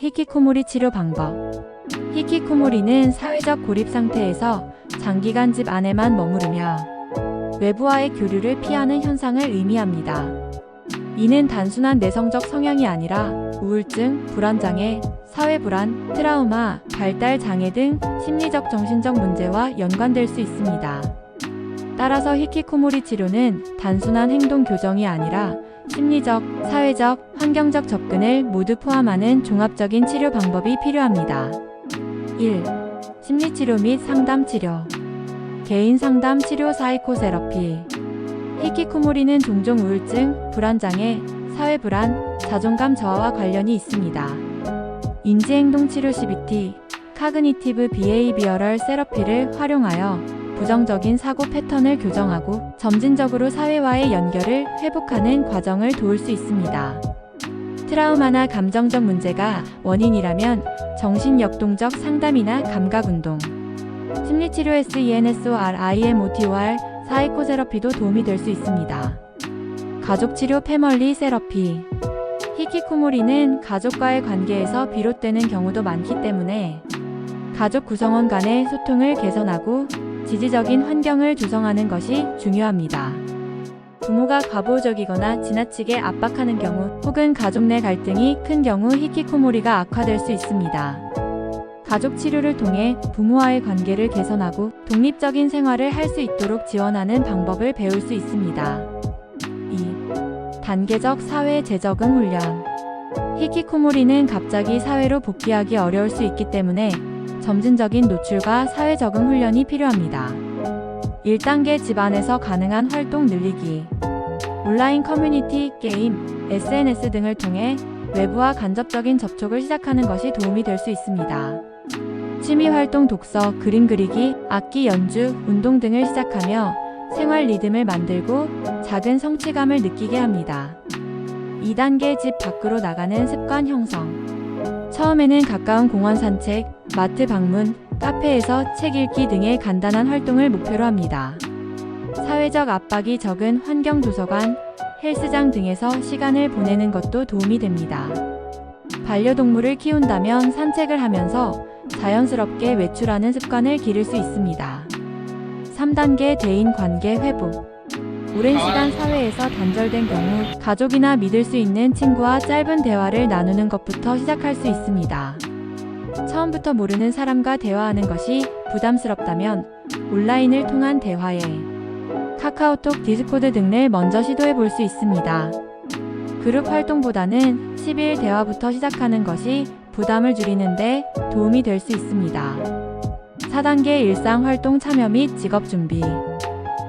히키코모리 치료 방법. 히키코모리는 사회적 고립 상태에서 장기간 집 안에만 머무르며 외부와의 교류를 피하는 현상을 의미합니다. 이는 단순한 내성적 성향이 아니라 우울증, 불안장애, 사회불안, 트라우마, 발달장애 등 심리적 정신적 문제와 연관될 수 있습니다. 따라서 히키코모리 치료는 단순한 행동 교정이 아니라 심리적, 사회적, 환경적 접근을 모두 포함하는 종합적인 치료 방법이 필요합니다. 1. 심리치료 및 상담치료. 개인 상담 치료 사이코세러피. 히키코모리는 종종 우울증, 불안장애, 사회불안, 자존감 저하와 관련이 있습니다. 인지행동치료 CBT, 카그니티브 비헤이비어럴 세러피를 활용하여 부정적인 사고 패턴을 교정하고 점진적으로 사회와의 연결을 회복하는 과정을 도울 수 있습니다. 트라우마나 감정적 문제가 원인이라면 정신역동적 상담이나 감각운동, 심리치료 SENSORIMOTOR, 사이코세러피도 도움이 될 수 있습니다. 가족치료 패멀리 세러피. 히키코모리는 가족과의 관계에서 비롯되는 경우도 많기 때문에 가족 구성원 간의 소통을 개선하고 지지적인 환경을 조성하는 것이 중요합니다. 부모가 과보적이거나 지나치게 압박하는 경우 혹은 가족 내 갈등이 큰 경우 히키코모리가 악화될 수 있습니다. 가족 치료를 통해 부모와의 관계를 개선하고 독립적인 생활을 할 수 있도록 지원하는 방법을 배울 수 있습니다. 2. 단계적 사회 재적응 훈련. 히키코모리는 갑자기 사회로 복귀하기 어려울 수 있기 때문에 점진적인 노출과 사회 적응 훈련이 필요합니다. 1단계 집안에서 가능한 활동 늘리기. 온라인 커뮤니티, 게임, SNS 등을 통해 외부와 간접적인 접촉을 시작하는 것이 도움이 될 수 있습니다. 취미활동 독서, 그림 그리기, 악기 연주, 운동 등을 시작하며 생활 리듬을 만들고 작은 성취감을 느끼게 합니다. 2단계 집 밖으로 나가는 습관 형성. 처음에는 가까운 공원 산책, 마트 방문, 카페에서 책 읽기 등의 간단한 활동을 목표로 합니다. 사회적 압박이 적은 환경 도서관, 헬스장 등에서 시간을 보내는 것도 도움이 됩니다. 반려동물을 키운다면 산책을 하면서 자연스럽게 외출하는 습관을 기를 수 있습니다. 3단계 대인 관계 회복. 오랜 시간 사회에서 단절된 경우 가족이나 믿을 수 있는 친구와 짧은 대화를 나누는 것부터 시작할 수 있습니다. 처음부터 모르는 사람과 대화하는 것이 부담스럽다면 온라인을 통한 대화에 카카오톡, 디스코드 등을 먼저 시도해 볼 수 있습니다. 그룹 활동보다는 10일 대화부터 시작하는 것이 부담을 줄이는데 도움이 될 수 있습니다. 4단계 일상활동 참여 및 직업 준비.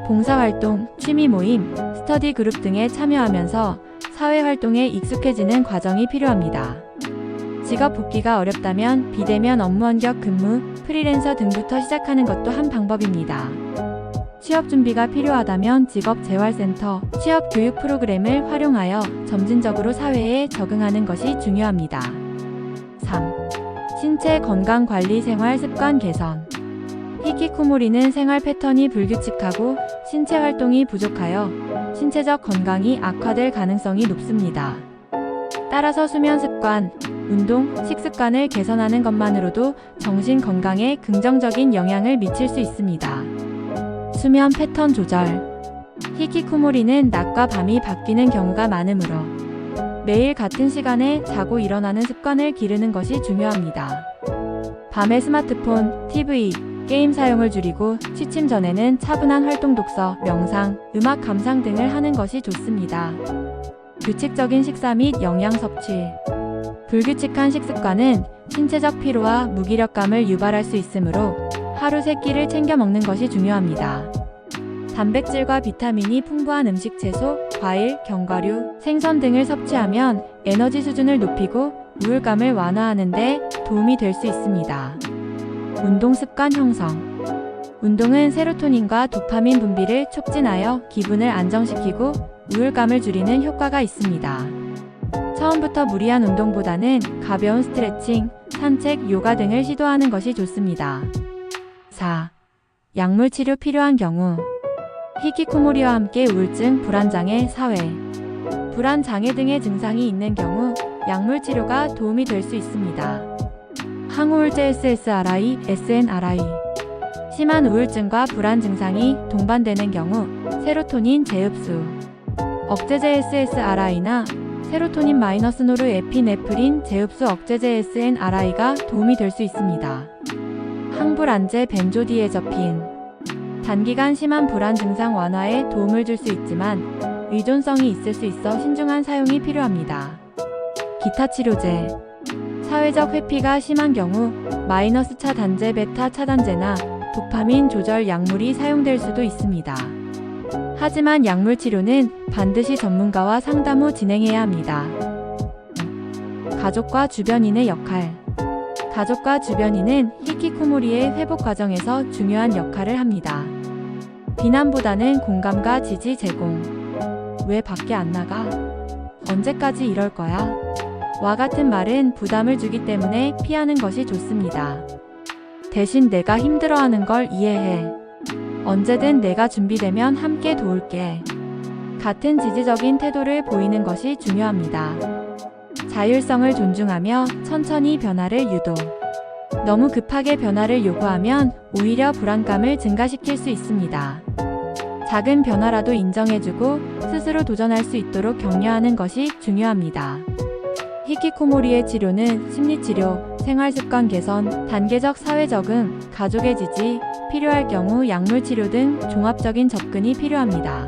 봉사활동, 취미 모임, 스터디 그룹 등에 참여하면서 사회활동에 익숙해지는 과정이 필요합니다. 직업 복귀가 어렵다면 비대면 업무 원격 근무, 프리랜서 등부터 시작하는 것도 한 방법입니다. 취업 준비가 필요하다면 직업재활센터, 취업교육 프로그램을 활용하여 점진적으로 사회에 적응하는 것이 중요합니다. 3. 신체 건강관리 생활 습관 개선. 히키코모리는 생활 패턴이 불규칙하고 신체 활동이 부족하여 신체적 건강이 악화될 가능성이 높습니다. 따라서 수면 습관, 운동, 식습관을 개선하는 것만으로도 정신 건강에 긍정적인 영향을 미칠 수 있습니다. 수면 패턴 조절. 히키코모리는 낮과 밤이 바뀌는 경우가 많으므로 매일 같은 시간에 자고 일어나는 습관을 기르는 것이 중요합니다. 밤에 스마트폰, TV, 게임 사용을 줄이고 취침 전에는 차분한 활동 독서, 명상, 음악 감상 등을 하는 것이 좋습니다. 규칙적인 식사 및 영양 섭취. 불규칙한 식습관은 신체적 피로와 무기력감을 유발할 수 있으므로 하루 3끼를 챙겨 먹는 것이 중요합니다. 단백질과 비타민이 풍부한 음식, 채소, 과일, 견과류, 생선 등을 섭취하면 에너지 수준을 높이고 우울감을 완화하는 데 도움이 될 수 있습니다. 운동 습관 형성. 운동은 세로토닌과 도파민 분비를 촉진하여 기분을 안정시키고 우울감을 줄이는 효과가 있습니다. 처음부터 무리한 운동보다는 가벼운 스트레칭, 산책, 요가 등을 시도하는 것이 좋습니다. 4. 약물 치료 필요한 경우. 히키코모리와 함께 우울증, 불안장애, 사회 불안장애 등의 증상이 있는 경우 약물 치료가 도움이 될 수 있습니다. 항우울제 SSRI, SNRI. 심한 우울증과 불안 증상이 동반되는 경우 세로토닌 재흡수, 억제제 SSRI나 세로토닌 노르에피네프린 재흡수 억제제 SNRI가 도움이 될 수 있습니다. 항불안제 벤조디에저핀. 단기간 심한 불안 증상 완화에 도움을 줄 수 있지만 의존성이 있을 수 있어 신중한 사용이 필요합니다. 기타 치료제. 사회적 회피가 심한 경우 마이너스 차단제, 베타 차단제나 도파민 조절 약물이 사용될 수도 있습니다. 하지만 약물 치료는 반드시 전문가와 상담 후 진행해야 합니다. 가족과 주변인의 역할. 가족과 주변인은 히키코모리의 회복 과정에서 중요한 역할을 합니다. 비난보다는 공감과 지지 제공. 왜 밖에 안 나가? 언제까지 이럴 거야? 와 같은 말은 부담을 주기 때문에 피하는 것이 좋습니다. 대신 내가 힘들어하는 걸 이해해. 언제든 내가 준비되면 함께 도울게. 같은 지지적인 태도를 보이는 것이 중요합니다. 자율성을 존중하며 천천히 변화를 유도. 너무 급하게 변화를 요구하면 오히려 불안감을 증가시킬 수 있습니다. 작은 변화라도 인정해주고 스스로 도전할 수 있도록 격려하는 것이 중요합니다. 히키코모리의 치료는 심리치료, 생활습관 개선, 단계적 사회 적응, 가족의 지지, 필요할 경우 약물 치료 등 종합적인 접근이 필요합니다.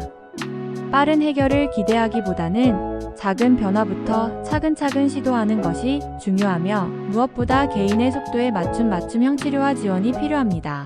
빠른 해결을 기대하기보다는 작은 변화부터 차근차근 시도하는 것이 중요하며 무엇보다 개인의 속도에 맞춘 맞춤형 치료와 지원이 필요합니다.